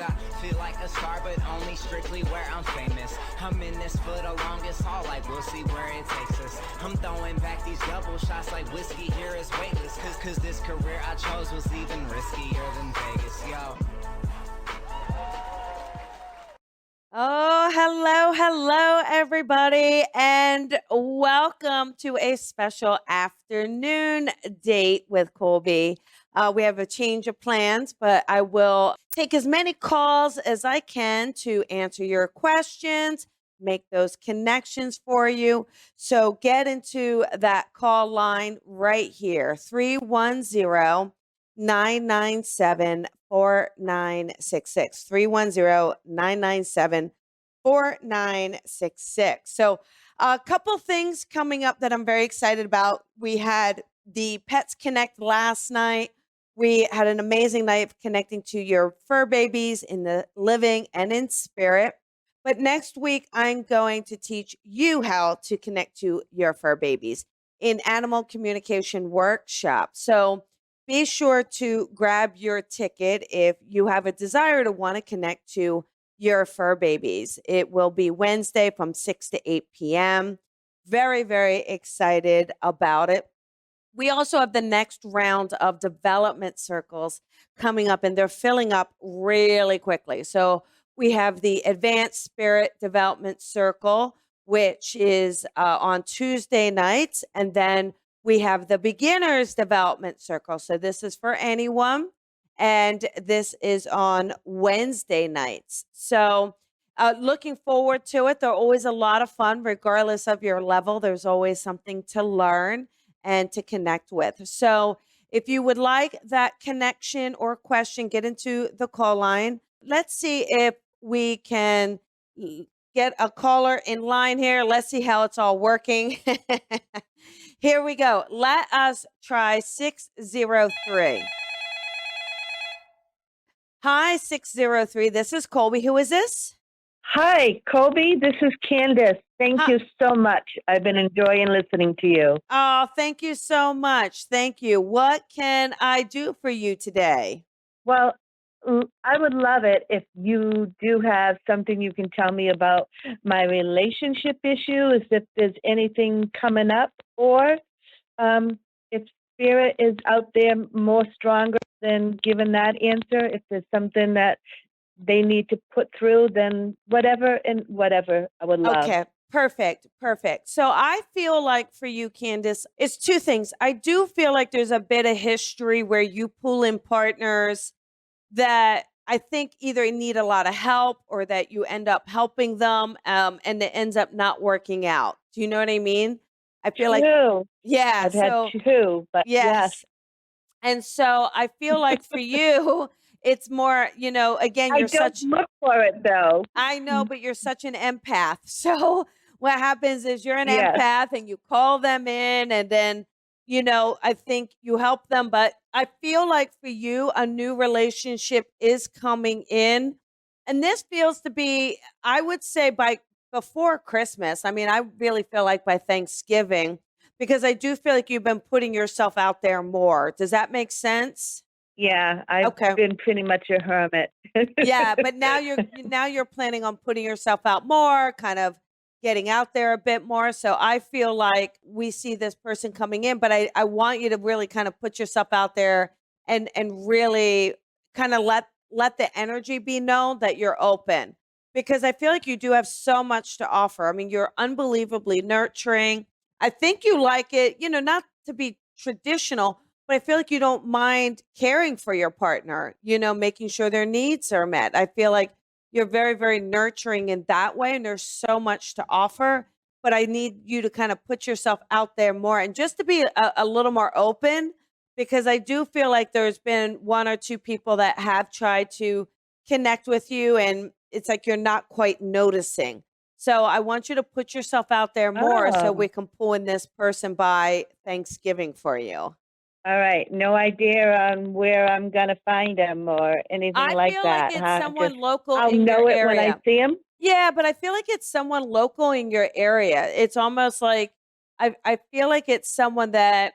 I feel like a star, but only strictly where I'm famous. I'm in this for the longest haul, like we'll see where it takes us. I'm throwing back these double shots like whiskey here is weightless. Cause this career I chose was even riskier than Vegas, yo. Oh, hello, everybody, and welcome to a special afternoon date with Colby. We have a change of plans, but I will take as many calls as I can to answer your questions, make those connections for you. So get into that call line right here, 310 997 4966. 310 997 4966. So, a couple things coming up that I'm very excited about. We had the Pets Connect last night. We had an amazing night of connecting to your fur babies in the living and in spirit. But next week, I'm going to teach you how to connect to your fur babies in animal communication workshop. So, be sure to grab your ticket if you have a desire to want to connect to your fur babies. It will be Wednesday from 6 to 8 p.m. Very, very excited about it. We also have the next round of development circles coming up, and they're filling up really quickly. So we have the Advanced Spirit Development Circle, which is on Tuesday nights, and then we have the Beginners Development Circle. So this is for anyone, and this is on Wednesday nights. So looking forward to it. They're always a lot of fun, regardless of your level. There's always something to learn and to connect with. So if you would like that connection or question, get into the call line. Let's see if we can get a caller in line here. Let's see how it's all working. Here we go. Let us try 603. Hi, 603. This is Colby. Who is this? Hi, Colby. This is Candace. Thank Hi. you so much. I've been enjoying listening to you. Oh, thank you so much. Thank you. What can I do for you today? Well, I would love it if you do have something you can tell me about my relationship issue, is if there's anything coming up, or if spirit is out there more stronger than giving that answer, if there's something that they need to put through, then whatever I would love. Okay, perfect, perfect. So I feel like for you, Candace, it's two things. I do feel like there's a bit of history where you pull in partners that I think either need a lot of help or that you end up helping them, and it ends up not working out. Do you know what I mean? I feel like, True. yeah. I've had So, two, but yes. yes. And so I feel like for you, it's more, again, I you're don't such, look for it though. I know, but you're such an empath. So what happens is you're an Yes. empath and you call them in, and then, I think you help them. But I feel like for you, a new relationship is coming in. And this feels to be, I would say, by before Christmas. I mean, I really feel like by Thanksgiving, because I do feel like you've been putting yourself out there more. Does that make sense? Yeah, I've Okay. been pretty much a hermit. Yeah, but now you're planning on putting yourself out more, kind of getting out there a bit more. So I feel like we see this person coming in, but I want you to really kind of put yourself out there and really kind of let the energy be known that you're open, because I feel like you do have so much to offer. I mean, you're unbelievably nurturing. I think you like it, not to be traditional, but I feel like you don't mind caring for your partner, making sure their needs are met. I feel like you're very, very nurturing in that way, and there's so much to offer. But I need you to kind of put yourself out there more and just to be a little more open, because I do feel like there's been one or two people that have tried to connect with you, and it's like you're not quite noticing. So I want you to put yourself out there more so Oh, we can pull in this person by Thanksgiving for you. all right. No idea on where I'm gonna find him or anything I like feel like that, it's huh? Just someone local I'll in your know it when I area. see him. Yeah, but I feel like it's someone local in your area. It's almost like I feel like it's someone that,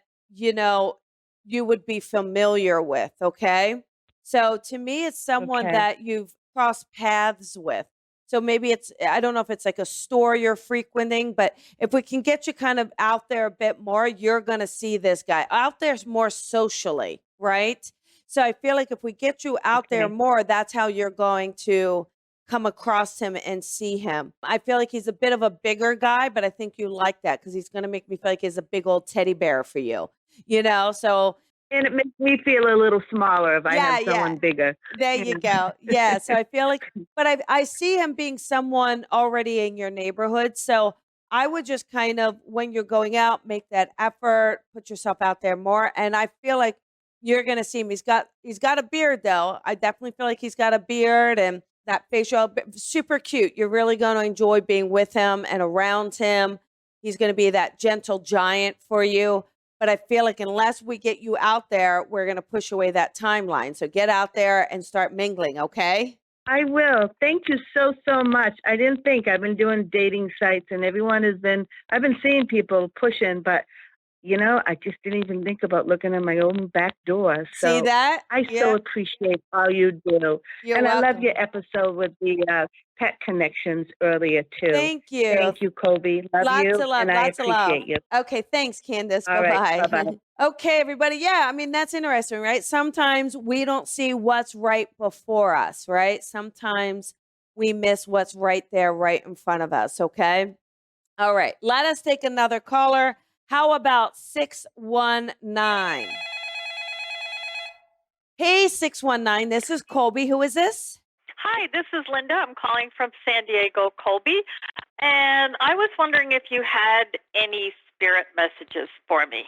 you would be familiar with, okay? So to me, it's someone Okay. that you've cross paths with. So maybe I don't know if it's like a store you're frequenting, but if we can get you kind of out there a bit more, you're going to see this guy out there more socially, right? So I feel like if we get you out there Okay. more, that's how you're going to come across him and see him. I feel like he's a bit of a bigger guy, but I think you like that because he's going to make me feel like he's a big old teddy bear for you, So And it makes me feel a little smaller if I have yeah. someone bigger. There you go. Yeah. So I feel like, but I see him being someone already in your neighborhood. So I would just kind of, when you're going out, make that effort, put yourself out there more. And I feel like you're going to see him. He's got a beard though. I definitely feel like he's got a beard and that facial, super cute. You're really going to enjoy being with him and around him. He's going to be that gentle giant for you. But I feel like unless we get you out there, we're going to push away that timeline. So get out there and start mingling, okay? I will. Thank you so, so much. I didn't think I've been doing dating sites and I've been seeing people pushing, but I just didn't even think about looking at my own back door. See So that? I so Yeah, appreciate all you do. you're And I love welcome. your episode with the pet connections earlier, too. Thank you. Thank you, Colby. Love Lots you, of love, and I lots of love. appreciate you. Okay, thanks, Candace. All right. Bye-bye. Bye-bye. Okay, everybody. Yeah, I mean, that's interesting, right? Sometimes we don't see what's right before us, right? Sometimes we miss what's right there, right in front of us, okay? All right, let us take another caller. How about 619? Hey, 619, this is Colby. Who is this? Hi, this is Linda. I'm calling from San Diego, Colby. And I was wondering if you had any spirit messages for me.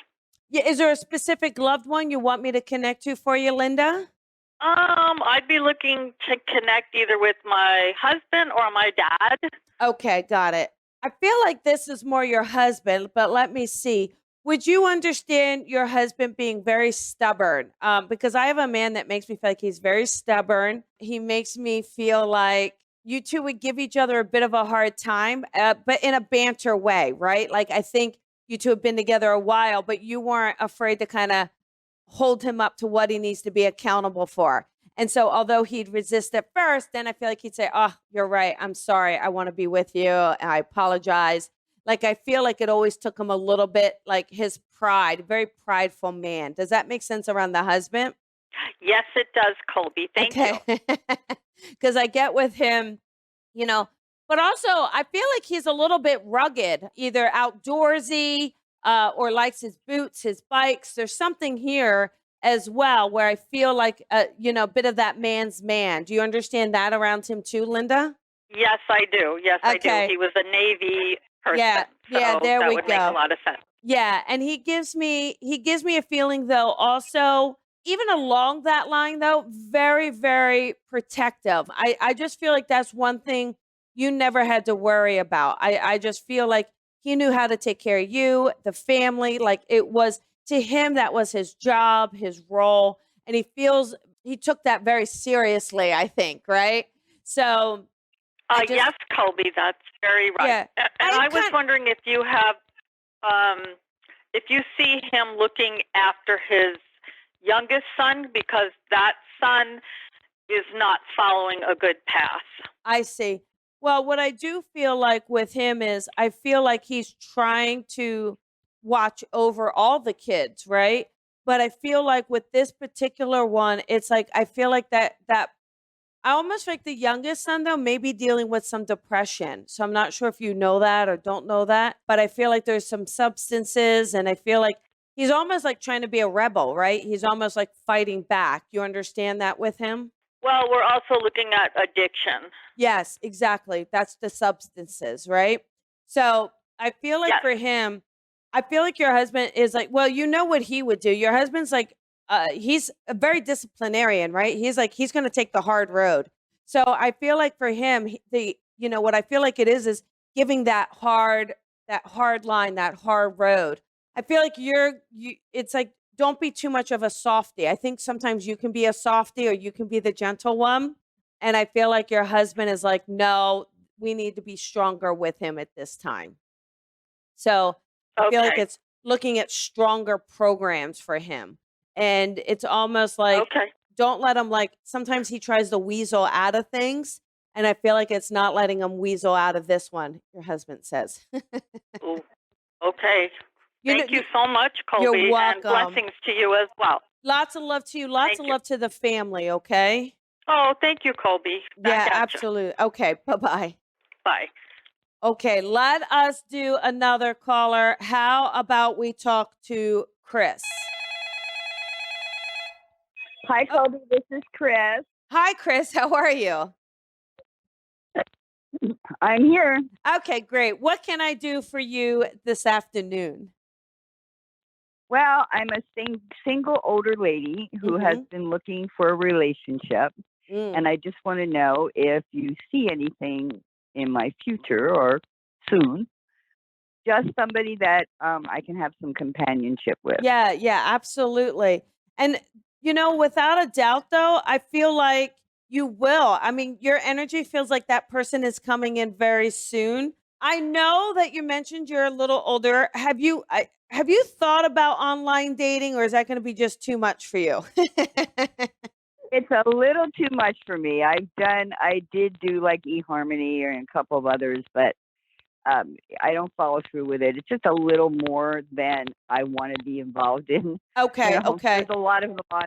Yeah, is there a specific loved one you want me to connect to for you, Linda? I'd be looking to connect either with my husband or my dad. Okay, got it. I feel like this is more your husband, but let me see. Would you understand your husband being very stubborn? Because I have a man that makes me feel like he's very stubborn. He makes me feel like you two would give each other a bit of a hard time, but in a banter way, right? Like I think you two have been together a while, but you weren't afraid to kind of hold him up to what he needs to be accountable for. And so, although he'd resist at first, then I feel like he'd say, "Oh, you're right. I'm sorry. I want to be with you. I apologize." Like, I feel like it always took him a little bit, like his pride, very prideful man. Does that make sense around the husband? Yes, it does, Colby. Thank you. Because I get with him, but also I feel like he's a little bit rugged, either outdoorsy or likes his boots, his bikes. There's something here as well where I feel like, a bit of that man's man. Do you understand that around him too, Linda? Yes, I do. Yes, I do. Okay. He was a Navy person. Yeah, so there that we would make go. a lot of sense. Yeah, and he gives me a feeling though also even along that line though very very protective. I just feel like that's one thing you never had to worry about. I just feel like he knew how to take care of you, the family, like it was to him that was his job, his role, and he took that very seriously, I think, right? So Yes, Colby, that's very right. Yeah, And I was wondering if you have, if you see him looking after his youngest son, because that son is not following a good path. I see. Well, what I do feel like with him is I feel like he's trying to watch over all the kids, right? But I feel like with this particular one, it's like I feel like that I almost feel like the youngest son though may be dealing with some depression. So I'm not sure if you know that or don't know that, but I feel like there's some substances and I feel like he's almost like trying to be a rebel, right? He's almost like fighting back. You understand that with him? Well, we're also looking at addiction. Yes, exactly. That's the substances, right? So I feel like Yes. for him, I feel like your husband is like, well, you know what he would do. Your husband's like, he's a very disciplinarian, right? He's like, he's going to take the hard road. So I feel like for him, what I feel like it is giving that hard line, that hard road. I feel like it's like, don't be too much of a softie. I think sometimes you can be a softie or you can be the gentle one. And I feel like your husband is like, no, we need to be stronger with him at this time. So I feel like Okay. it's looking at stronger programs for him. And it's almost like Okay. don't let him, like, sometimes he tries to weasel out of things, and I feel like it's not letting him weasel out of this one, your husband says. Ooh, okay. You know, Thank you so much, you're Colby, and welcome. blessings to you as well. Lots of love to you. Lots Thank of you. love to the family, okay? Oh, thank you, Colby. Back Yeah, at you. absolutely. Okay, bye-bye. Bye. Okay, let us do another caller. How about we talk to Chris? Hi, Oh, Colby. This is Chris. hi, Chris. How are you? I'm here. Okay, great. What can I do for you this afternoon? Well, I'm a single older lady who has Mm-hmm. been looking for a relationship, Mm. and I just want to know if you see anything in my future or soon. Just somebody that I can have some companionship with. Yeah, yeah, absolutely. And, without a doubt, though, I feel like you will. I mean, your energy feels like that person is coming in very soon. I know that you mentioned you're a little older. Have you thought about online dating, or is that going to be just too much for you? It's a little too much for me. I did do like eHarmony and a couple of others, but I don't follow through with it. It's just a little more than I want to be involved in. Okay, okay. There's a lot of them on.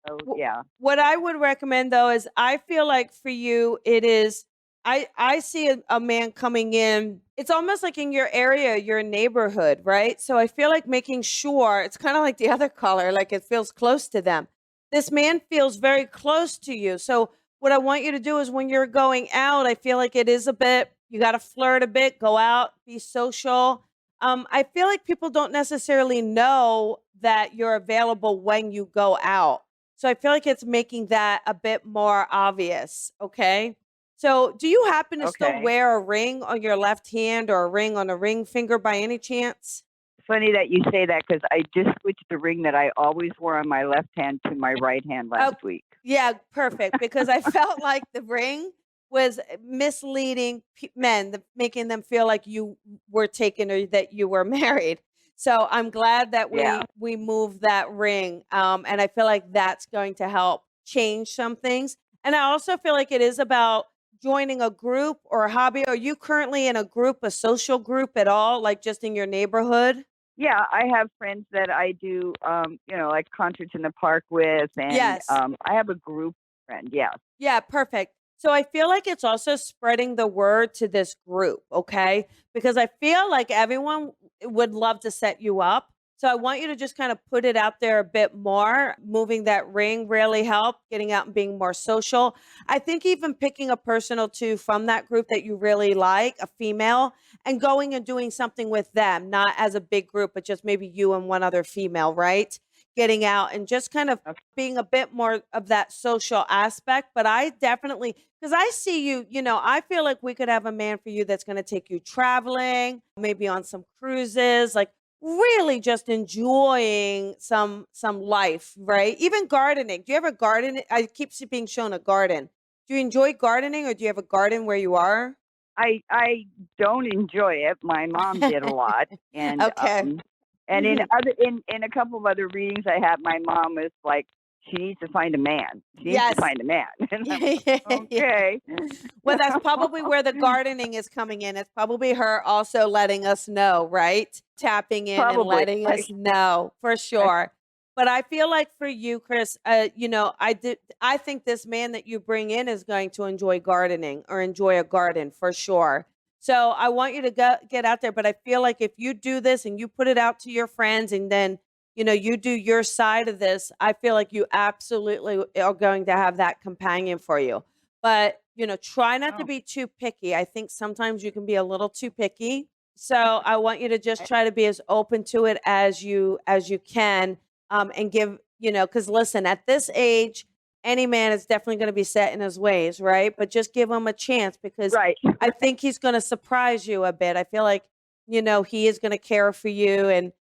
So Wh- yeah. What I would recommend though is I feel like for you it is I see a man coming in. It's almost like in your area, your neighborhood, right? So I feel like making sure it's kind of like the other caller, like it feels close to them. This man feels very close to you. So what I want you to do is when you're going out, I feel like it is a bit, you got to flirt a bit, go out, be social. I feel like people don't necessarily know that you're available when you go out. So I feel like it's making that a bit more obvious, okay? So, do you happen to still Okay. wear a ring on your left hand or a ring on a ring finger by any chance? Funny that you say that because I just switched the ring that I always wore on my left hand to my right hand Oh, last week. yeah, perfect. Because I felt like the ring was misleading men, making them feel like you were taken or that you were married. So I'm glad that Yeah. we moved that ring, and I feel like that's going to help change some things. And I also feel like it is about joining a group or a hobby. Are you currently in a group, a social group at all, like just in your neighborhood? Yeah, I have friends that I do, like concerts in the park with, and Yes. I have a group friend. Yeah. Yeah, perfect. So I feel like it's also spreading the word to this group, okay? Because I feel like everyone would love to set you up. So I want you to just kind of put it out there a bit more. Moving that ring really helped, getting out and being more social. I think even picking a person or two from that group that you really like, a female, and going and doing something with them, not as a big group, but just maybe you and one other female, right? Getting out and just kind of Okay. being a bit more of that social aspect. But I definitely, because I see you, I feel like we could have a man for you that's going to take you traveling, maybe on some cruises, like really just enjoying some life, right? Even gardening. Do you ever garden? I keep being shown a garden. Do you enjoy gardening, or do you have a garden where you are? I don't enjoy it. My mom did a lot, and Okay. in a couple of other readings I had, my mom was like, she needs to find a man. She needs to Yes. find a man, and I'm like, Yeah. okay. Well, that's probably where the gardening is coming in. It's probably her also letting us know, right? Tapping in and Probably. letting us know for I sure. But I feel like for you, Chris, I think this man that you bring in is going to enjoy gardening or enjoy a garden for sure. So I want you to get out there. But I feel like if you do this and you put it out to your friends and then, you do your side of this, I feel like you absolutely are going to have that companion for you. But, try not to oh, be too picky. I think sometimes you can be a little too picky. So I want you to just try to be as open to it as you can, and give, because listen, at this age, any man is definitely going to be set in his ways, right? But just give him a chance because right. I think he's going to surprise you a bit. I feel like, he is going to care for you and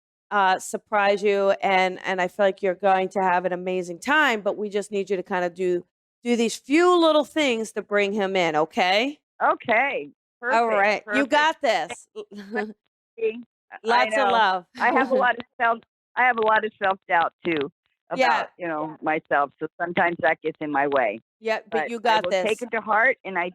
surprise you, and I feel like you're going to have an amazing time. But we just need you to kind of do these few little things to bring him in, okay? Okay. All Perfect. right. You Perfect. got this. See, I Lots of know. love. I have a lot of self. I have a lot of self doubt too. Yeah. about myself. So sometimes that gets in my way. Yeah. But But you I got will this. take it to heart, and I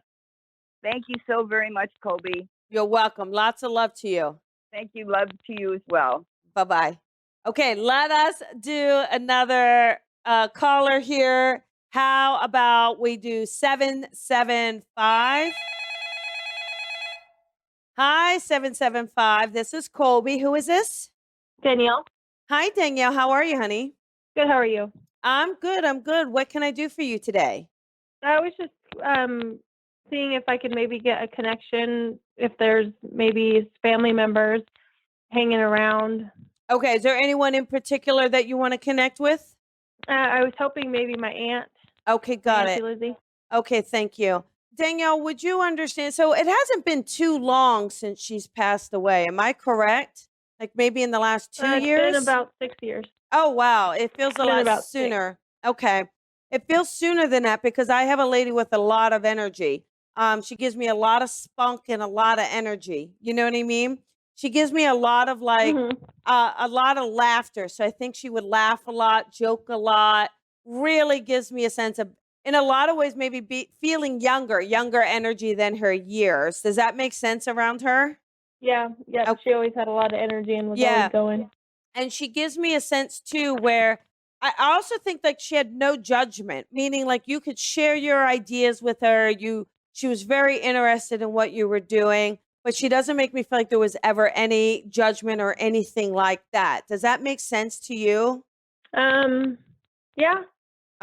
thank you so very much, Colby. You're welcome. Lots of love to you. Thank you. Love to you as well. Bye-bye. Okay, let us do another caller here. How about we do 775? Hi, 775. This is Colby. Who is this? Danielle. Hi, Danielle. How are you, honey? Good. How are you? I'm good. I'm good. What can I do for you today? I was just seeing if I could maybe get a connection, if there's maybe family members hanging around. Okay, is there anyone in particular that you want to connect with? I was hoping maybe my aunt. Okay, got Auntie it. Lizzie. Okay, thank you. Danielle, would you understand? So it hasn't been too long since she's passed away. Am I correct? Like maybe in the last 2 It's years? been about 6 years. Oh, wow. It feels a Been lot about 6. sooner. Okay. It feels sooner than that because I have a lady with a lot of energy. She gives me a lot of spunk and a lot of energy. You know what I mean? She gives me a lot of Mhm. a lot of laughter. So I think she would laugh a lot, joke a lot, really gives me a sense of, in a lot of ways, maybe feeling younger energy than her years. Does that make sense around her? Yeah. Okay. She always had a lot of energy and was Yeah. always going. And she gives me a sense too where I also think like she had no judgment, meaning like you could share your ideas with her. She was very interested in what you were doing, but she doesn't make me feel like there was ever any judgment or anything like that. Does that make sense to you? Yeah.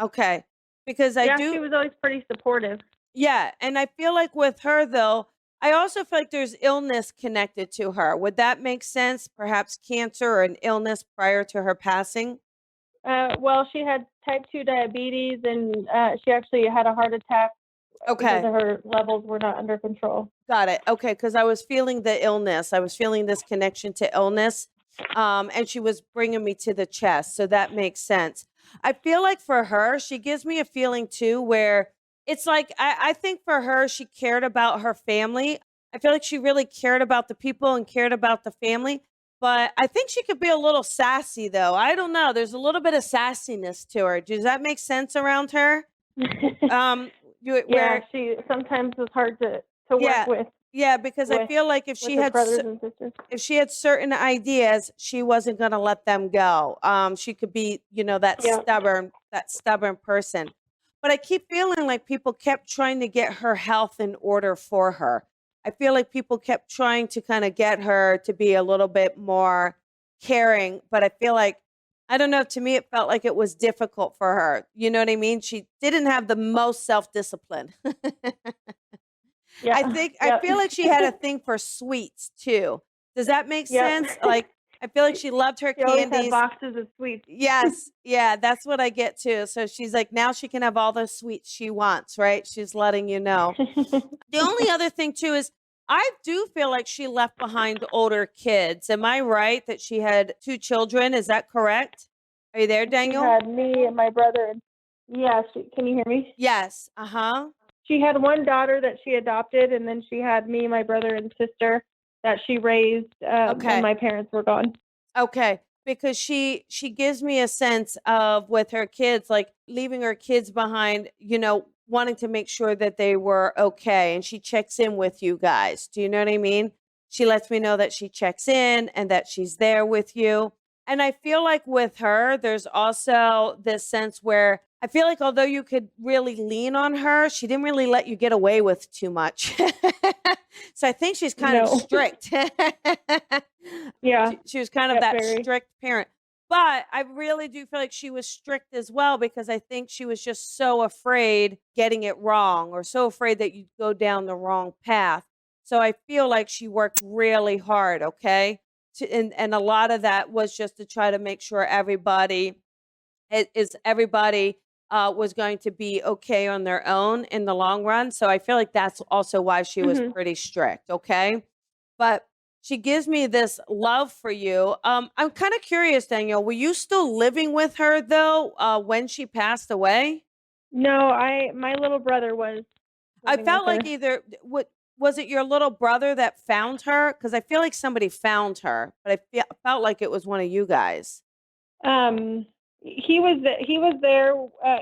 Okay. Because I Yeah. do. She was always pretty supportive. Yeah. And I feel like with her, though, I also feel like there's illness connected to her. Would that make sense? Perhaps cancer or an illness prior to her passing? Well, she had type 2 diabetes, and she actually had a heart attack because Okay. of her levels were not under control. Got it. Okay. Because I was feeling the illness. I was feeling this connection to illness. And she was bringing me to the chest. So that makes sense. I feel like for her, she gives me a feeling too where it's like, I think for her, she cared about her family. I feel like she really cared about the people and cared about the family. But I think she could be a little sassy, though. I don't know. There's a little bit of sassiness to her. Does that make sense around her? Yeah, Where, she sometimes was hard to yeah, work with yeah, because I feel like if with she her had brothers and sisters. if she had certain ideas, she wasn't going to let them go. She could be, that Yeah. stubborn person. But I keep feeling like people kept trying to get her health in order for her. I feel like people kept trying to kind of get her to be a little bit more caring, but I feel like I don't know, to me it felt like it was difficult for her. You know what I mean? She didn't have the most self-discipline. Yeah. I feel like she had a thing for sweets too. Does that make Yep. sense? Like I feel like she loved her She always had candies. boxes of sweets. Yes, yeah, that's what I get too. So she's like, now she can have all the sweets she wants, right? She's letting you know. The only other thing too is I do feel like she left behind older kids. Am I right that she had 2 children? Is that correct? Are you there, She Daniel? had me and my brother. Yeah, can you hear me? Yes. Uh-huh. She had one daughter that she adopted, and then she had me, my brother, and sister that she raised when my parents were gone. Okay, because she gives me a sense of with her kids, like leaving her kids behind, wanting to make sure that they were okay, and she checks in with you guys. Do you know what I mean? She lets me know that she checks in and that she's there with you. And I feel like with her, there's also this sense where I feel like although you could really lean on her, she didn't really let you get away with too much. So I think she's kind of strict. Yeah. She was kind of that strict parent. But I really do feel like she was strict as well because I think she was just so afraid getting it wrong or so afraid that you'd go down the wrong path. So I feel like she worked really hard, okay? And a lot of that was just to try to make sure everybody was going to be okay on their own in the long run. So I feel like that's also why she was pretty strict, okay? But she gives me this love for you. I'm kind of curious, Danielle, were you still living with her though when she passed away? No, my little brother was. I felt like her. either was it your little brother that found her? Because I feel like somebody found her, but I felt like it was one of you guys. He was there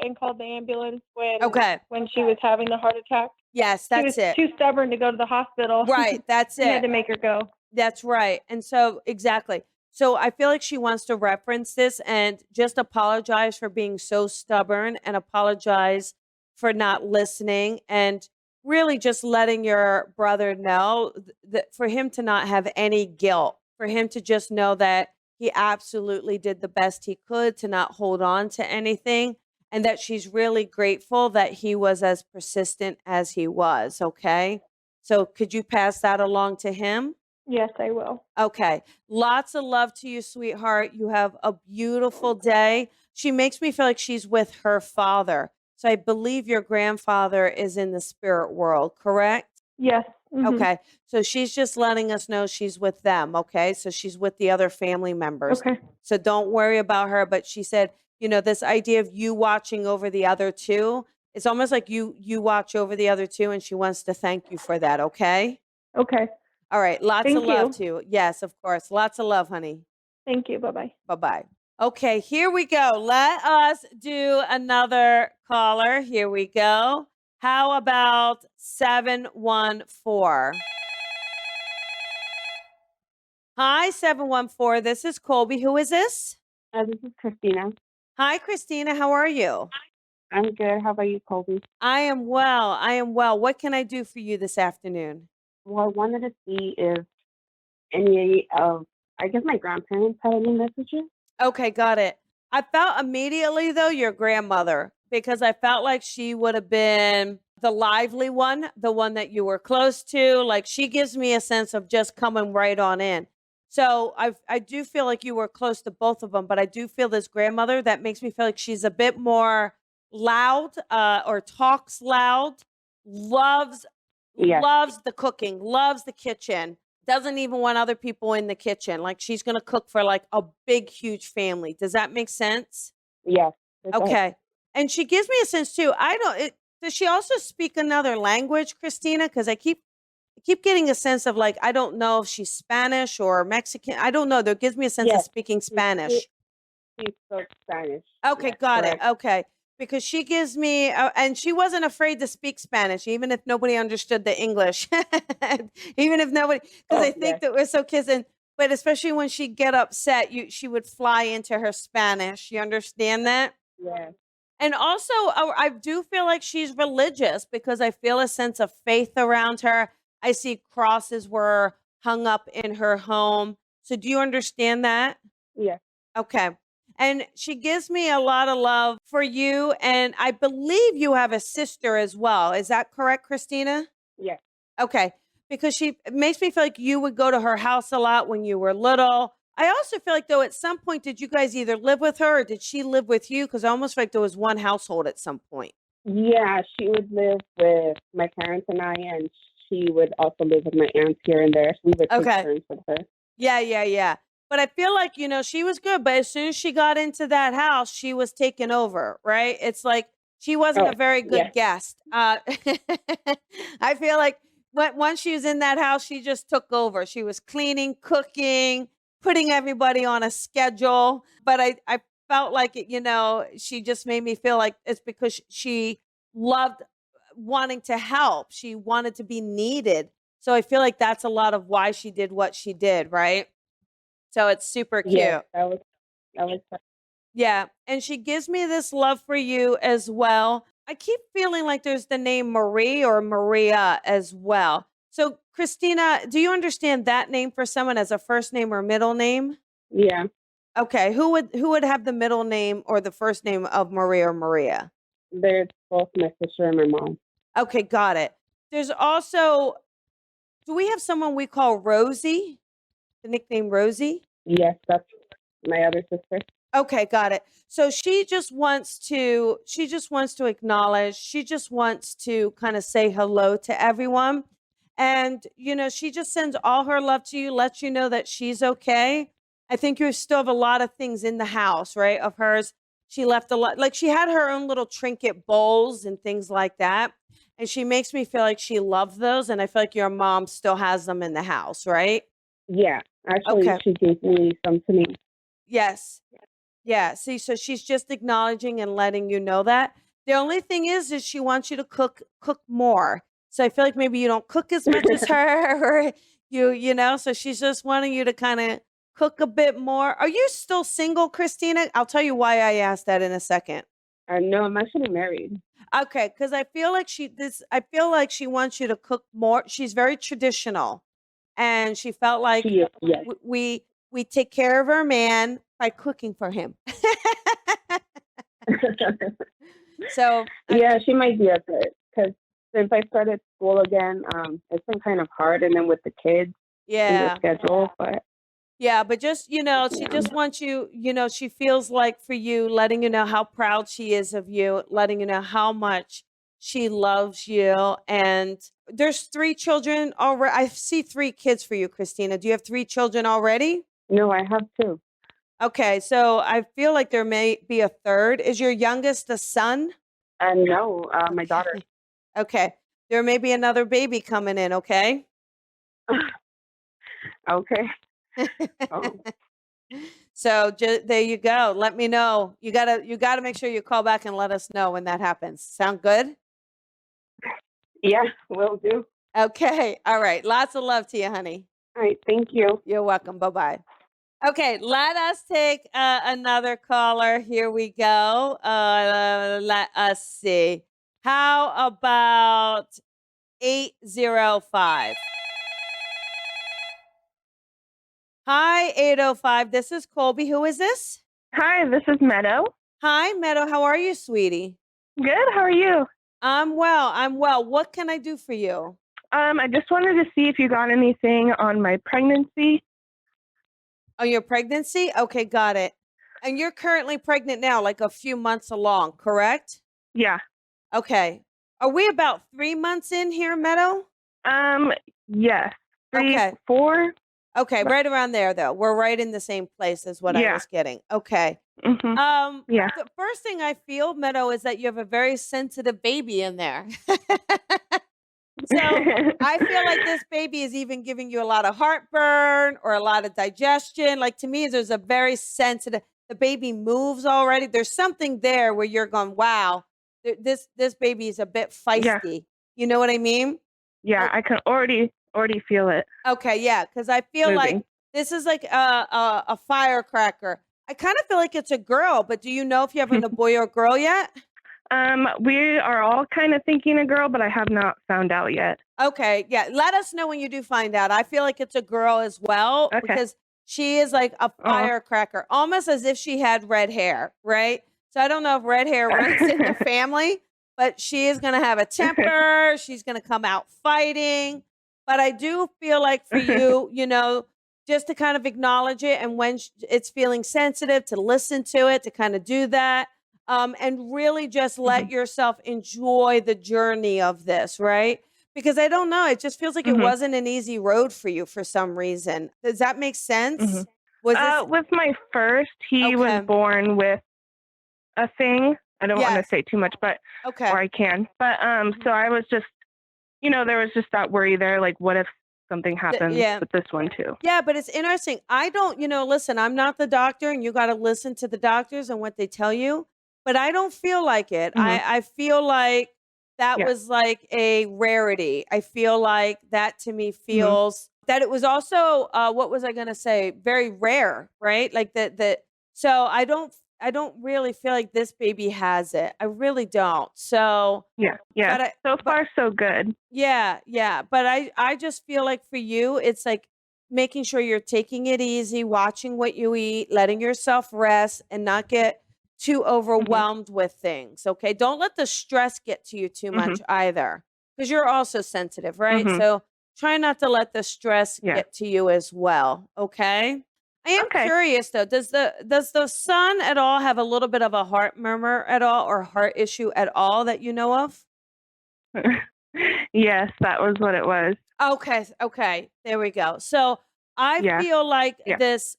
and called the ambulance Okay. when she was having the heart attack. Yes, She was that's it. too stubborn to go to the hospital. Right. That's He had to it. make her go. That's right. And so, exactly. So I feel like she wants to reference this and just apologize for being so stubborn and apologize for not listening and really just letting your brother know that for him to not have any guilt, for him to just know that he absolutely did the best he could to not hold on to anything and that she's really grateful that he was as persistent as he was. Okay. So could you pass that along to him? Yes, I will. Okay. Lots of love to you, sweetheart. You have a beautiful day. She makes me feel like she's with her father. So I believe your grandfather is in the spirit world, correct? Yes. Mhm. Okay. So she's just letting us know she's with them. Okay. So she's with the other family members. Okay. So don't worry about her. But she said, this idea of you watching over the other two, it's almost like you watch over the other two, and she wants to thank you for that. Okay. Okay. All right. Lots Thank of love you. to you. Yes, of course. Lots of love, honey. Thank you. Bye-bye. Bye-bye. Okay, here we go. Let us do another caller. Here we go. How about 714? Hi, 714. This is Colby. Who is this? This is Christina. Hi, Christina. How are you? I'm good. How about you, Colby? I am well. I am well. What can I do for you this afternoon? Well, I wanted to see if any of, I guess my grandparents had any messages. Okay, got it. I felt immediately, though, your grandmother, because I felt like she would have been the lively one, the one that you were close to. Like, she gives me a sense of just coming right on in. So I do feel like you were close to both of them, but I do feel this grandmother that makes me feel like she's a bit more loud or talks loud, loves Yes. loves the cooking, loves the kitchen, doesn't even want other people in the kitchen. Like she's going to cook for like a big, huge family. Does that make sense? Yes. it does. Okay. And she gives me a sense too. Does she also speak another language, Christina? Because I keep getting a sense of like, I don't know if she's Spanish or Mexican. I don't know. That gives me a sense of Yes. speaking She Spanish. spoke Spanish. Okay, Yes, got correct. it. Okay. Because she gives me, and she wasn't afraid to speak Spanish, even if nobody understood the English. Even if nobody, because I think yes. that we're so kissing, but especially when she'd get upset, she would fly into her Spanish. You understand that? Yes. And also, I do feel like she's religious because I feel a sense of faith around her. I see crosses were hung up in her home. So do you understand that? Yes. Okay. And she gives me a lot of love for you. And I believe you have a sister as well. Is that correct, Christina? Yes. Okay. Because she it makes me feel like you would go to her house a lot when you were little. I also feel like, though, at some point, did you guys either live with her or did she live with you? Because I almost feel like there was one household at some point. Yeah, she would live with my parents and I, and she would also live with my aunts here and there. So we would take Okay. turns with her. Yeah. But I feel like, she was good. But as soon as she got into that house, she was taken over, right? It's like she wasn't Oh, a very good yes. guest. I feel like once she was in that house, she just took over. She was cleaning, cooking, putting everybody on a schedule. But I felt like it, she just made me feel like it's because she loved wanting to help. She wanted to be needed. So I feel like that's a lot of why she did what she did, right? So it's super cute. Yes, that was Yeah. And she gives me this love for you as well. I keep feeling like there's the name Marie or Maria as well. So, Christina, do you understand that name for someone as a first name or middle name? yeah. Okay. Who would have the middle name or the first name of Maria or Maria? They're both my sister and my mom. Okay, got it. There's also, do we have someone we call Rosie? The nickname Rosie? Yes, that's my other sister. Okay, got it. So she just wants to acknowledge, she just wants to kind of say hello to everyone. And she just sends all her love to you, lets you know that she's okay. I think you still have a lot of things in the house, right? Of hers. She left a lot, like she had her own little trinket bowls and things like that. And she makes me feel like she loved those. And I feel like your mom still has them in the house, right? Yeah, actually, Okay. she gave me some to me. Yes. Yeah. See, so she's just acknowledging and letting you know that. The only thing is she wants you to cook more. So I feel like maybe you don't cook as much as her, or you know. So she's just wanting you to kind of cook a bit more. Are you still single, Christina? I'll tell you why I asked that in a second. No, I'm actually married. Okay, because I feel like I feel like she wants you to cook more. She's very traditional, and she felt like She is, yes. we take care of our man by cooking for him. So Yeah, she might be a fit because since I started school again, it's been kind of hard, and then with the kids and the yeah. schedule. But Yeah, but just, she yeah, just wants you, she feels like for you, letting you know how proud she is of you, letting you know how much she loves you. And there's 3 children already. I see 3 kids for you, Christina. Do you have 3 children already? no, I have two. Okay, so I feel like there may be a third. Is your youngest a son? And no, my daughter. Okay. Okay. There may be another baby coming in, okay? Okay. Oh, So there you go. Let me know. You gotta make sure you call back and let us know when that happens. Sound good? yeah, will do. Okay. All right. Lots of love to you, honey. All right, thank you. You're welcome. Bye bye. Okay, let us take another caller. Here we go. Let us see. How about 805? Hi, 805. This is Colby. Who is this? Hi, this is Meadow. Hi, Meadow. How are you, sweetie? Good. How are you? I'm well. I'm well. What can I do for you? I just wanted to see if you got anything on my pregnancy. On your pregnancy? Okay, got it. And you're currently pregnant now, like a few months along, correct? Yeah. Okay. Are we about 3 months in here, Meadow? Yes. 3, Okay. 4. Okay, right around there though. We're right in the same place as what I Yeah. was getting. Okay. Mhm. Yeah. The first thing I feel, Meadow, is that you have a very sensitive baby in there. So I feel like this baby is even giving you a lot of heartburn or a lot of digestion. Like to me, there's a very sensitive. The baby moves already. There's something there where you're going, wow, this baby is a bit Yeah. feisty. You know what I mean? Yeah, I can already feel it Okay, yeah, because I feel like moving. this is like a firecracker. I kind of feel like it's a girl, but do you know if you're having a boy or girl yet? We are all kind of thinking a girl, but I have not found out yet. Okay, yeah. Let us know when you do find out. I feel like it's a girl as well Okay. because she is like a firecracker, almost as if she had red hair, right? So I don't know if red hair runs in the family, but she is going to have a temper. She's going to come out fighting. But I do feel like for you, just to kind of acknowledge it and when it's feeling sensitive, to listen to it, to kind of do that. And really just let yourself enjoy the journey of this, right? Because I don't know, it just feels like it wasn't an easy road for you for some reason. Does that make sense? Was this With my first, he was okay? born with a thing. I don't want to Yes. say too much, but Okay. or I can. But so I was just, there was just that worry there. Like, what if something happens yeah. with this one too? Yeah, but it's interesting. I don't, listen, I'm not the doctor and you got to listen to the doctors and what they tell you, but I don't feel like it. I feel like that Yeah. was like a rarity. I feel like that to me feels that it was also, what was I going to say? Very rare, right? Like so I don't really feel like this baby has it. I really don't. So, Yeah. but So far, so good. yeah, yeah. But I just feel like for you, it's like making sure you're taking it easy, watching what you eat, letting yourself rest and not get too overwhelmed with things. Okay. Don't let the stress get to you too much either. Because you're also sensitive, right? So try not to let the stress Yeah. get to you as well. Okay. I am Okay. curious though, does the son at all have a little bit of a heart murmur at all or heart issue at all that you know of? Yes, that was what it was. Okay, okay. There we go. So I Yeah. feel like Yeah. this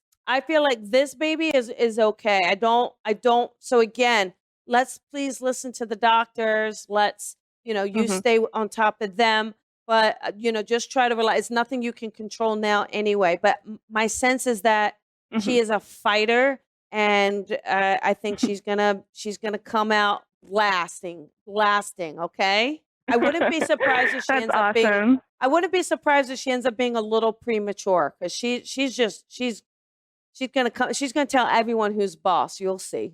baby is okay. I don't so again, let's please listen to the doctors. Let's, you stay on top of them, but just try to realize it's nothing you can control now anyway. But my sense is that she is a fighter and I think she's gonna come out blasting. Okay, I wouldn't be surprised if she That's ends up being. awesome. I wouldn't be surprised if she ends up being a little premature because she's gonna come. She's gonna tell everyone who's boss. You'll see.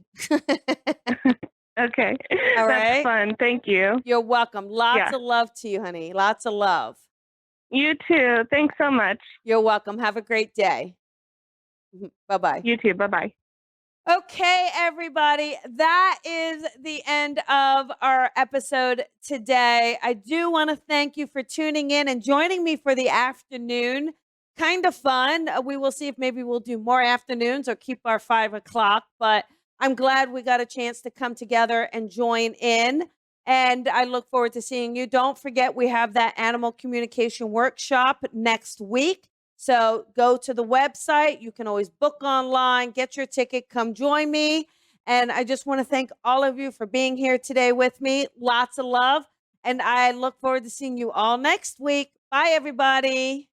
Okay. All That's right. fun. Thank you. You're welcome. Lots Yeah. of love to you, honey. Lots of love. You too. Thanks so much. You're welcome. Have a great day. Bye bye. You too. Bye-bye. Okay, everybody, that is the end of our episode today. I do want to thank you for tuning in and joining me for the afternoon. Kind of fun. We will see if maybe we'll do more afternoons or keep our 5 o'clock, but I'm glad we got a chance to come together and join in. And I look forward to seeing you. Don't forget, we have that animal communication workshop next week. So go to the website. You can always book online, get your ticket, come join me. And I just want to thank all of you for being here today with me. Lots of love. And I look forward to seeing you all next week. Bye, everybody.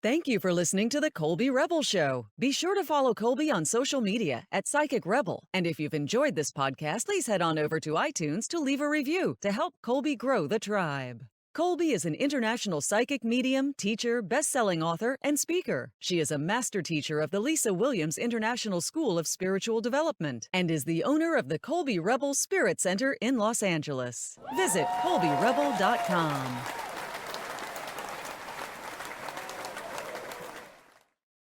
Thank you for listening to the Colby Rebel Show. Be sure to follow Colby on social media at Psychic Rebel. And if you've enjoyed this podcast, please head on over to iTunes to leave a review to help Colby grow the tribe. Colby is an international psychic medium, teacher, best-selling author, and speaker. She is a master teacher of the Lisa Williams International School of Spiritual Development and is the owner of the Colby Rebel Spirit Center in Los Angeles. Visit colbyrebel.com.